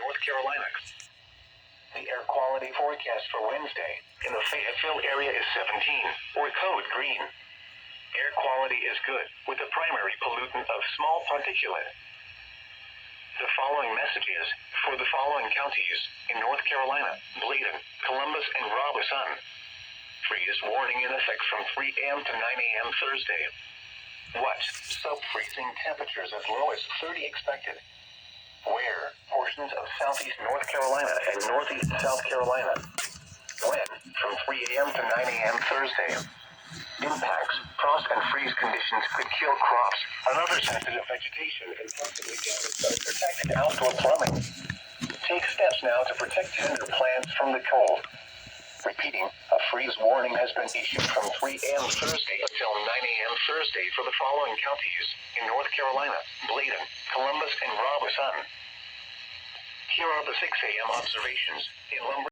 North Carolina. The air quality forecast for Wednesday in the Fayetteville area is 17, or code green. Air quality is good, with the primary pollutant of small particulate. The following messages for the following counties in North Carolina: Bladen, Columbus, and Robeson. Freeze warning in effect from 3 a.m. to 9 a.m. Thursday. Watch sub-freezing temperatures as low as 30 expected. Where portions of southeast North Carolina and northeast South Carolina. When from 3 a.m. to 9 a.m. Thursday. Impacts: frost and freeze conditions could kill crops, another sensitive vegetation, and possibly damage unprotected outdoor plumbing. Take steps now to protect tender plants from the cold. Repeating, a freeze warning has been issued from 3 a.m. Thursday until 9 a.m. Thursday for the following counties in North Carolina: Bladen, Columbus, and Robeson. Here are the 6 a.m. observations in Lumber.